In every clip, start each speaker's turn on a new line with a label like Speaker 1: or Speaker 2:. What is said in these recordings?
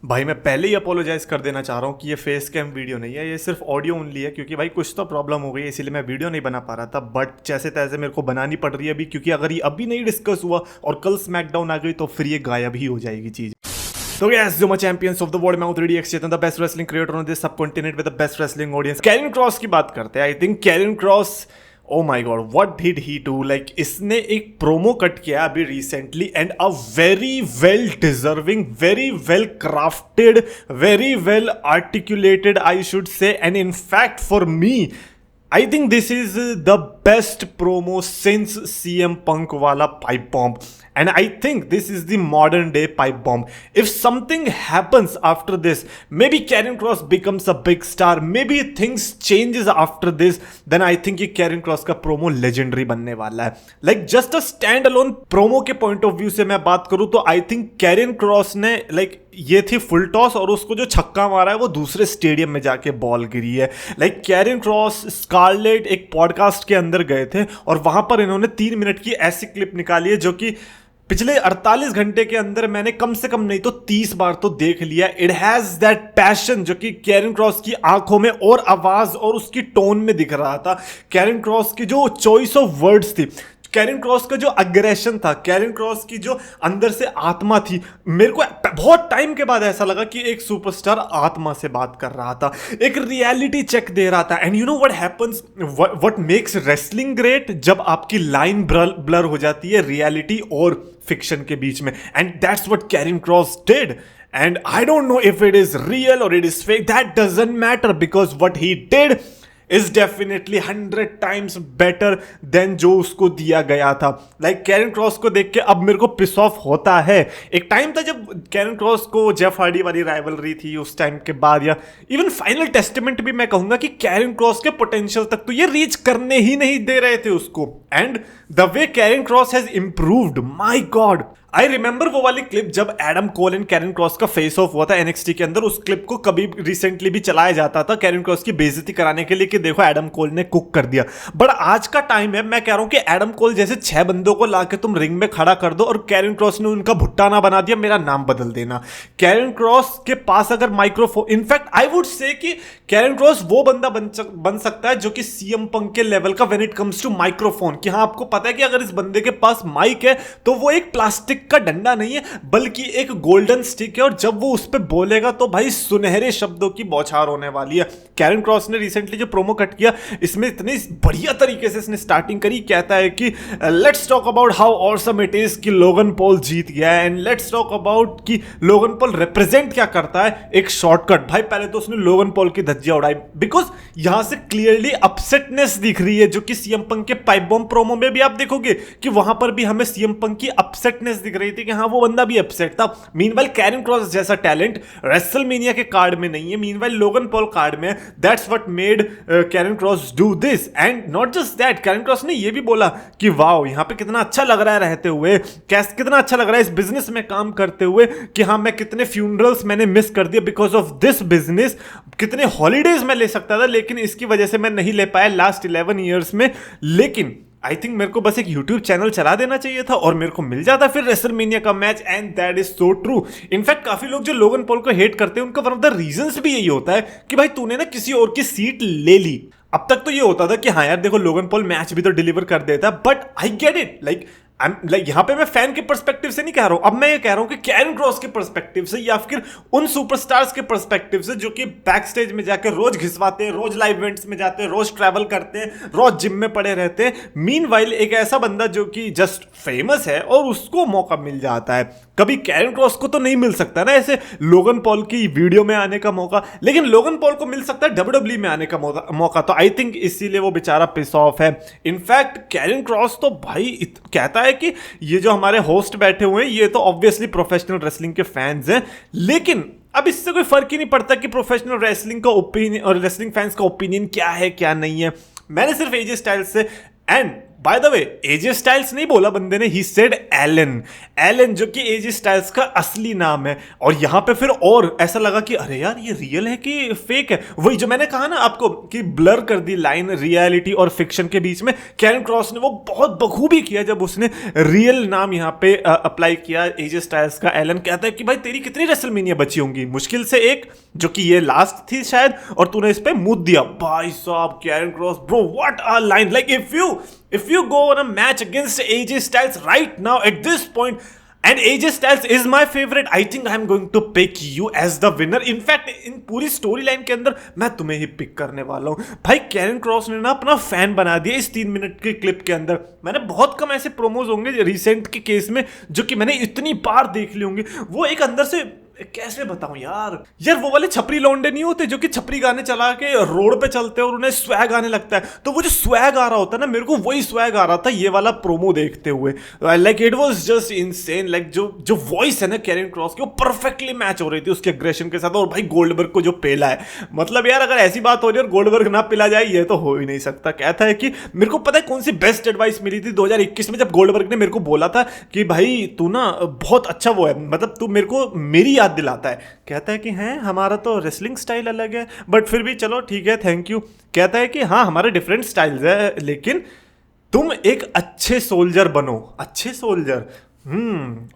Speaker 1: भाई मैं पहले ही अपोलोजाइज कर देना चाह रहा हूँ कि ये फेस कैम वीडियो नहीं है, ये सिर्फ ऑडियो ओनली है। क्योंकि भाई कुछ तो प्रॉब्लम हो गई है, इसीलिए मैं वीडियो नहीं बना पा रहा था। बट जैसे तैसे मेरे को बनानी पड़ रही है अभी, क्योंकि अगर ये अभी नहीं डिस्कस हुआ और कल स्मैकडाउन आ गई तो फिर ये गायब ही हो जाएगी चीज। So yes, Zuma champions of the world, मैं हूं 3D Chetan, the best wrestling creator on this subcontinent with the best wrestling audience. Karrion Kross की बात करते हैं। I think Karrion Kross, oh my god, what did he do? Like इसने एक promo cut किया अभी recently and a very well deserving, very well crafted, very well articulated I should say, and in fact for me I think this is the best promo since CM Punk wala pipe bomb, and I think this is the modern day pipe bomb. If something happens after this, maybe Karrion Kross becomes a big star, maybe things changes after this, then I think ये Karrion Kross का promo legendary बनने वाला है. Like just a standalone promo के point of view से मैं बात करूँ तो I think Karrion Kross ने like ये थी फुल टॉस और उसको जो छक्का मारा है वो दूसरे स्टेडियम में जाके बॉल गिरी है। लाइक कैरियन क्रॉस स्कारलेट एक पॉडकास्ट के अंदर गए थे और वहां पर इन्होंने 3 मिनट की ऐसी क्लिप निकाली है जो कि पिछले 48 घंटे के अंदर मैंने कम से कम नहीं तो 30 बार तो देख लिया। इट हैज दैट पैशन जो कि कैरियन क्रॉस की आंखों में और आवाज और उसकी टोन में दिख रहा था। कैरियन क्रॉस की जो चॉइस ऑफ वर्ड्स थी, कैरियन क्रॉस का जो अग्रेशन था, कैरियन क्रॉस की जो अंदर से आत्मा थी, मेरे को बहुत टाइम के बाद ऐसा लगा कि एक सुपरस्टार आत्मा से बात कर रहा था, एक रियलिटी चेक दे रहा था। And you know what happens, what makes wrestling great, जब आपकी लाइन ब्लर हो जाती है रियलिटी और फिक्शन के बीच में, and that's what Karrion Kross did. And I don't know if it is real और it is fake, that doesn't matter, because what he did is definitely 100 times better than जो उसको दिया गया था। Like कैरियन क्रॉस को देख के अब मेरे को पिस ऑफ होता है। एक टाइम था जब कैरियन क्रॉस को जेफ हार्डी वाली राइवलरी थी, उस टाइम के बाद या इवन फाइनल टेस्टामेंट भी मैं कहूंगा कि कैरियन क्रॉस के पोटेंशियल तक तो ये रीच करने ही नहीं दे रहे थे उसको। And the way Karrion Kross has improved, my god. I remember वो वाली क्लिप जब Adam Cole and Karrion Kross का फेस ऑफ हुआ था एनएक्सटी के अंदर। उस क्लिप को कभी रिसेंटली भी चलाया जाता था कैरियन क्रॉस की बेइज्जती कराने के लिए कि देखो एडम कोल ने कुक कर दिया। बट आज का टाइम है, मैं कह रहा हूं कि एडम कोल जैसे 6 बंदों को लाके तुम रिंग में खड़ा कर दो और कैरियन क्रॉस ने उनका भुट्टा ना बना दिया, मेरा नाम बदल देना। कैरियन क्रॉस के पास अगर microphone, in fact I would say कि कैरियन क्रॉस वो बंदा बन सकता है जो कि सीएम पंक के लेवल का when it comes to microphone, कि हाँ आपको पता है कि अगर इस बंदे के पास माइक है तो वो एक प्लास्टिक का डंडा नहीं है बल्कि एक गोल्डन स्टिक है, और जब वो उस पे बोलेगा तो भाई सुनहरे शब्दों की बौछार होने वाली है। कैरियन क्रॉस ने रिसेंटली जो प्रोमो कट किया इसमें इतनी बढ़िया तरीके से इसने स्टार्टिंग करी। कहता है कि let's talk about how awesome it is कि लोगन पॉल जीत गया है, एंड लेट्स टॉक अबाउट कि लोगन पॉल रिप्रेजेंट क्या करता है, एक शॉर्टकट। भाई पहले तो उसने लोगन पॉल की धज्जियां उड़ाई, बिकॉज यहां से क्लियरली अपसेटनेस दिख रही है, जो कि सीएम पंक के पाइप बॉम्ब प्रोमो में भी आप देखोगे कि वहां पर भी हमें सीएम पंक की अपसेटनेस दिख रही थी कि हाँ वो बंदा भी अपसेट था। मीनवाइल कैरियन क्रॉस जैसा टैलेंट रेसलमेनिया के कार्ड में नहीं है, मीनवाइल लोगन पॉल कार्ड में है। That's what made Karrion Kross do this. And not just that, Karrion Kross ने ये भी बोला कि वाओ यहाँ पे कितना अच्छा लग रहा है रहते हुए, कितना अच्छा लग रहा है इस बिजनेस में काम करते हुए, कि हाँ मैं कितने फ्यूनरल्स मैंने मिस कर दिए बिकॉज ऑफ दिस बिजनेस, कितने हॉलीडेज मैं ले सकता था लेकिन इसकी वजह से मैं नहीं ले पाया लास्ट 11 ईयर्स में। लेकिन आई थिंक मेरे को बस एक यूट्यूब चैनल चला देना चाहिए था और मेरे को मिल जाता फिर रेसलमेनिया का match, and that is so true. In fact काफी लोग जो लोगन पॉल को हेट करते हैं उनका वन ऑफ द रीजंस भी यही होता है कि भाई तूने ना किसी और की सीट ले ली। अब तक तो ये होता था कि हाँ यार देखो लोगन पॉल मैच भी तो डिलीवर कर देता है, but I get it, like यहाँ पे मैं फैन के पर्सपेक्टिव से नहीं कह रहा हूं, अब मैं ये कह रहा हूं कि कैरियन क्रॉस के पर्सपेक्टिव से या फिर उन सुपरस्टार्स के पर्सपेक्टिव से जो कि बैक स्टेज में जाकर रोज घिसवाते हैं, रोज लाइव इवेंट्स में जाते हैं, रोज ट्रैवल करते हैं, रोज जिम में पड़े रहते हैं। मीनवाइल एक ऐसा बंदा जो कि जस्ट फेमस है और उसको मौका मिल जाता है, कभी कैरियन क्रॉस को तो नहीं मिल सकता ना ऐसे लोगन पॉल की वीडियो में आने का मौका, लेकिन लोगन पॉल को मिल सकता है डब्ल्यूडब्ल्यू में आने का मौका। तो आई थिंक इसीलिए वो बेचारा पिस ऑफ है। इनफैक्ट कैरियन क्रॉस तो भाई कहता है कि ये जो हमारे होस्ट बैठे हुए हैं ये तो ऑब्वियसली प्रोफेशनल रेसलिंग के फैंस हैं, लेकिन अब इससे कोई फर्क ही नहीं पड़ता कि प्रोफेशनल रेसलिंग का ओपिनियन और रेसलिंग फैंस का ओपिनियन क्या है क्या नहीं है। मैंने सिर्फ एजे स्टाइल्स से and bye the way AJ Styles नहीं बोला बंदे ने, ही सेड एलन। एलन जो कि एजे स्टाइल्स का असली नाम है। और यहां पे फिर और ऐसा लगा कि अरे यार ये रियल है कि फेक है। वही जो मैंने कहा ना आपको कि ब्लर कर दी लाइन रियलिटी और फिक्शन के बीच में, कैरन क्रॉस ने वो बहुत बखूबी किया जब उसने रियल नाम यहां पे अप्लाई किया एजे स्टाइल्स का। एलन कहता है कि भाई तेरी कितनी रेसलमेनिया बची होंगी, मुश्किल से एक, जो कि ये लास्ट थी शायद, और तूने इस पे मुद्द दिया। भाई साहब Karrion Kross, bro what a line. Like if you go on a match against AJ Styles right now at this point, and AJ Styles is my favorite, I think I'm going to pick you as the winner. In fact इन पूरी story line के अंदर मैं तुम्हें ही pick करने वाला हूं। भाई Karen cross ने ना अपना फैन बना दिया इस 3 मिनट के क्लिप के अंदर। मैंने बहुत कम ऐसे प्रोमोज होंगे रिसेंट के केस में जो कि मैंने इतनी बार देख ली होंगी। वो एक अंदर से कैसे बताऊं यार वो वाले छपरी लौंडे नहीं होते जो कि छपरी गाने चला के रोड पे चलते हैं और उन्हें स्वैग आने लगता है, तो वो जो स्वैग आ रहा होता है ना, मेरे को वही स्वैग आ रहा था ये वाला प्रोमो देखते हुए। Like it was just insane. Like जो वॉइस है ना कैरन क्रॉस की, वो परफेक्टली मैच हो रही थी उसके एग्रेशन के साथ। और भाई गोल्डबर्ग को जो पेला है, मतलब यार अगर ऐसी बात हो रही है और गोल्डबर्ग ना पिला जाए ये तो हो ही नहीं सकता। कहता है कि मेरे को पता है कौन सी बेस्ट एडवाइस मिली थी 2021 में, जब गोल्डबर्ग ने मेरे को बोला था कि भाई तू ना बहुत अच्छा वो है, मतलब तू मेरे को मेरी याद दिलाता है। कहता है कि हैं हमारा तो रेसलिंग स्टाइल अलग है, बट फिर भी चलो ठीक है थैंक यू। कहता है कि हाँ हमारे डिफरेंट स्टाइल्स है, लेकिन तुम एक अच्छे सोल्जर बनो। अच्छे सोल्जर,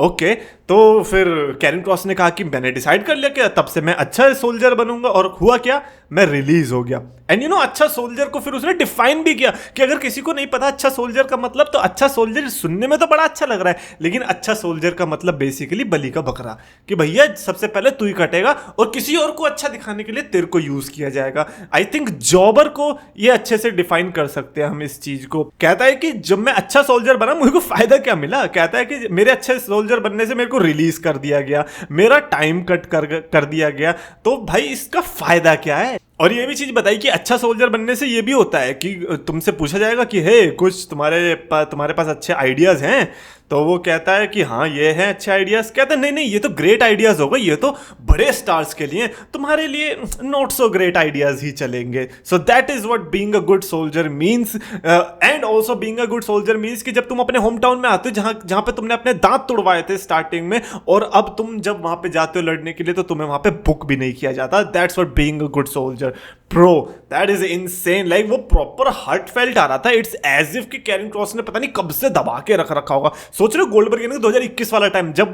Speaker 1: ओके। तो फिर कैरन क्रॉस ने कहा कि मैंने डिसाइड कर लिया कि तब से मैं अच्छा सोल्जर बनूंगा। और हुआ क्या, मैं रिलीज हो गया। एंड यू नो अच्छा सोल्जर को फिर उसने डिफाइन भी किया कि अगर किसी को नहीं पता अच्छा सोल्जर का मतलब, तो अच्छा सोल्जर सुनने में तो बड़ा अच्छा लग रहा है, लेकिन अच्छा सोल्जर का मतलब बेसिकली बलि का बकरा, कि भैया सबसे पहले तू ही कटेगा और किसी और को अच्छा दिखाने के लिए तेरे को यूज किया जाएगा। आई थिंक जॉबर को ये अच्छे से डिफाइन कर सकते हैं हम इस चीज को। कहता है कि जब मैं अच्छा सोल्जर बना मुझे को फायदा क्या मिला। कहता है कि मेरे अच्छे सोल्जर बनने से मेरे को रिलीज कर दिया गया, मेरा टाइम कट कर दिया गया, तो भाई इसका फायदा क्या है। और ये भी चीज बताई कि अच्छा सोल्जर बनने से ये भी होता है कि तुमसे पूछा जाएगा कि हे कुछ तुम्हारे पास अच्छे आइडियाज हैं, तो वो कहता है कि हाँ ये हैं अच्छे आइडियाज। कहता है नहीं ये तो ग्रेट आइडियाज हो गए, ये तो बड़े स्टार्स के लिए, तुम्हारे लिए नॉट सो ग्रेट आइडियाज ही चलेंगे। So that is what being a good soldier means. And also being a good soldier means कि जब तुम अपने होम टाउन में आते हो जहां पे तुमने अपने दांत तुड़वाए थे स्टार्टिंग में, और अब तुम जब वहां पे जाते हो लड़ने के लिए तो तुम्हें वहां पे बुक भी नहीं किया जाता। That's what being a good soldier bro. That is insane. Like वो प्रॉपर हार्ट फेल्ट आ रहा था। इट्स एज इफ कि कैरन क्रॉस ने पता नहीं कब से दबा के रखा होगा। सोच रहे हो गोल्डबर्ग ने 2021 वाला टाइम जब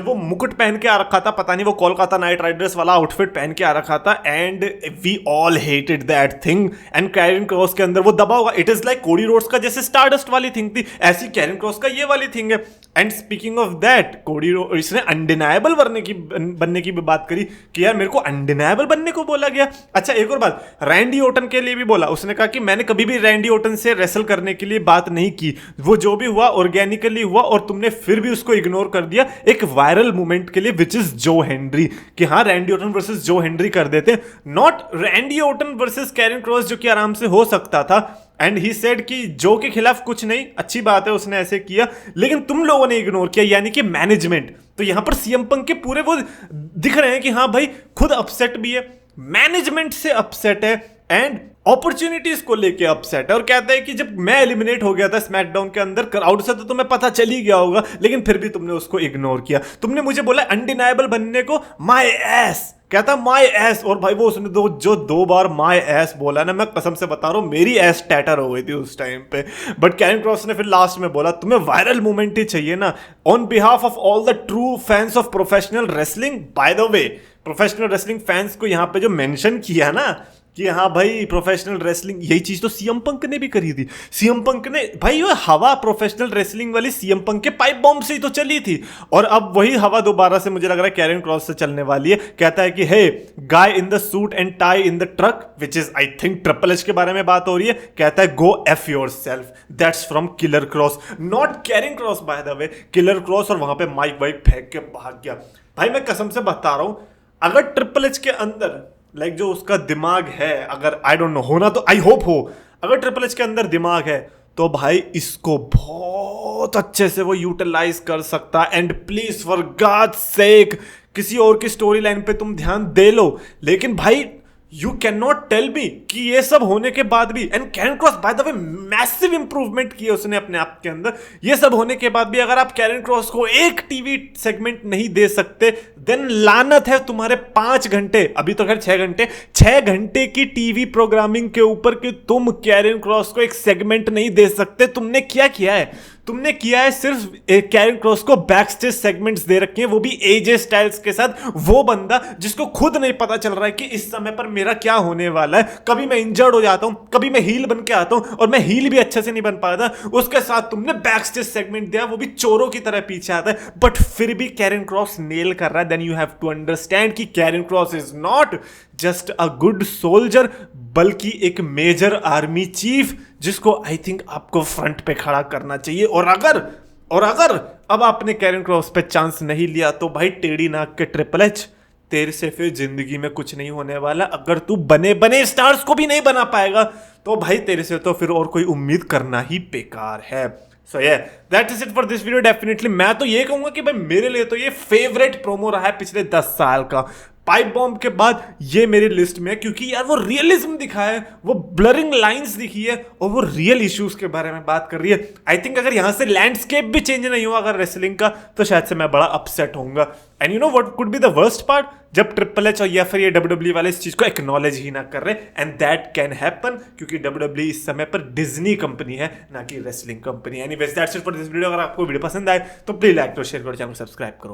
Speaker 1: वो मुकुट पहन के आ रखा था, पता नहीं वो कोलकाता नाइट राइडर्स वाला आउटफिट पहन के आ रखा था, and we all hated that thing. And Karrion Kross के अंदर वो दबा होगा। It is like Cody Rhodes का जैसे स्टारडस्ट वाली थिंग थी, ऐसी कैरन क्रॉस का ये वाली थिंग है। And speaking of that, Cody Rhodes इसने अनडिनायबल बनने की भी बात करी कि यार मेरे को अनडिनायबल बनने को बोला गया। अच्छा एक और बात, रैंडी ओटन के लिए भी बोला। उसने कहा कि मैंने कभी भी रैंडी ओटन से रेसल करने के लिए बात नहीं की, वो जो भी हुआ ऑर्गेनिकली हुआ, और तुमने फिर भी उसको इग्नोर कर दिया एक वायरल मूवमेंट के लिए, विच इज जो हेनरी। कि हाँ Randy Orton versus Joe Hendry कर देते, not Randy Orton versus Karrion Kross, जो कि आराम से हो सकता था। एंड ही सेड कि जो के खिलाफ कुछ नहीं, अच्छी बात है उसने ऐसे किया, लेकिन तुम लोगों ने इग्नोर किया, यानी कि मैनेजमेंट। तो यहां पर सीएम पंक के पूरे वो दिख रहे हैं कि हाँ भाई खुद अपसेट भी है, मैनेजमेंट से अपसेट है, एंड अपॉर्चुनिटीज को लेके अपसेट है। और कहता है कि जब मैं एलिमिनेट हो गया था स्मैकडाउन के अंदर, क्राउड से तो तुम्हें पता चल ही गया होगा, लेकिन फिर भी तुमने उसको इग्नोर किया। तुमने मुझे बोला अनडिनायबल बनने को, माय एस। कहता माय एस, और भाई वो उसने जो 2 बार माय एस बोला ना, मैं कसम से बता रहा हूं मेरी एस टैटर हो गई थी उस टाइम पे। बट कैरन क्रॉस ने फिर लास्ट में बोला तुम्हें वायरल मूवमेंट ही चाहिए ना, on behalf of all the true fans of professional wrestling. Bye the way professional wrestling fans को यहां पे जो मेंशन किया ना कि हाँ भाई प्रोफेशनल रेसलिंग, यही चीज तो सीएम पंक ने भी करी थी। सीएम पंक ने भाई वो हवा प्रोफेशनल रेसलिंग वाली सीएम पंक के पाइप बॉम्ब से ही तो चली थी, और अब वही हवा दोबारा से मुझे लग रहा है कैरन क्रॉस से चलने वाली है। कहता है कि hey guy in the suit and tie in the truck, which is I think triple H के बारे में बात हो रही है। कहता है go F yourself, that's from Killer Kross, not Karrion Kross by the way, Killer Kross. और वहां पे माइक वाइक फेंक के भाग गया। भाई मैं कसम से बता रहा हूं, अगर ट्रिपल एच के अंदर लाइक जो उसका दिमाग है, अगर आई डोंट नो होना तो आई होप हो, अगर ट्रिपल एच के अंदर दिमाग है तो भाई इसको बहुत अच्छे से वो यूटिलाइज कर सकता। एंड प्लीज फॉर गॉड्स सेक किसी और की स्टोरी लाइन पे तुम ध्यान दे लो, लेकिन भाई you can not tell me कि ये सब होने के बाद भी, and Karrion Kross by the way massive improvement किया उसने अपने आप के अंदर, ये सब होने के बाद भी अगर आप कैरन क्रॉस को एक टीवी सेगमेंट नहीं दे सकते, देन लानत है तुम्हारे 5 घंटे, अभी तो खैर 6 घंटे की टीवी प्रोग्रामिंग के ऊपर कि तुम कैरन क्रॉस को एक सेगमेंट नहीं दे सकते। तुमने क्या किया है? तुमने किया है सिर्फ कैरन क्रॉस को बैक स्टेज सेगमेंट्स दे रखे हैं, वो भी एजे स्टाइल्स के साथ। वो बंदा जिसको खुद नहीं पता चल रहा है कि इस समय पर मेरा क्या होने वाला है, कभी मैं इंजर्ड हो जाता हूं, कभी मैं हील बन के आता हूं और मैं हील भी अच्छे से नहीं बन पाता, उसके साथ तुमने बैक स्टेज सेगमेंट दिया, वो भी चोरों की तरह पीछे आता है, बट फिर भी कैरन क्रॉस नेल कर रहा है। Then you have to understand कि Karrion Kross is not just a good soldier, बल्कि एक मेजर आर्मी चीफ जिसको आई थिंक आपको फ्रंट पे खड़ा करना चाहिए। और अगर अब आपने कैरन क्रॉस पे चांस नहीं लिया तो भाई टेढ़ी नाक के ट्रिपल एच, तेरे से फिर जिंदगी में कुछ नहीं होने वाला। अगर तू बने बने स्टार्स को भी नहीं बना पाएगा तो भाई तेरे से तो फिर और कोई उम्मीद करना ही बेकार है। सो yeah, that is it for this video. Definitely मैं तो ये कहूंगा कि भाई मेरे लिए तो ये फेवरेट प्रोमो रहा है पिछले 10 साल का। पाइप बॉम्ब के बाद ये मेरी लिस्ट में है, क्योंकि यार वो रियलिज्म दिखाया है, वो ब्लरिंग लाइंस दिखी है और वो रियल इश्यूज के बारे में बात कर रही है। आई थिंक अगर यहां से लैंडस्केप भी चेंज नहीं हुआ अगर रेसलिंग का, तो शायद से मैं बड़ा अपसेट होऊंगा। And you know what could be the worst part, जब ट्रिपल एच और या फिर ये डब्ल्यूडब्ल्यू वाले इस चीज को एक्नॉलेज ही ना कर रहे, एंड दैट कैन हैपन क्योंकि डब्ल्यूडब्ल्यू इस समय पर डिज्नी कंपनी है, ना कि wrestling company. Anyways that's it for this video. अगर आपको वीडियो पसंद आए तो प्लीज लाइक करो, शेयर करो, चैनल को सब्सक्राइब करो।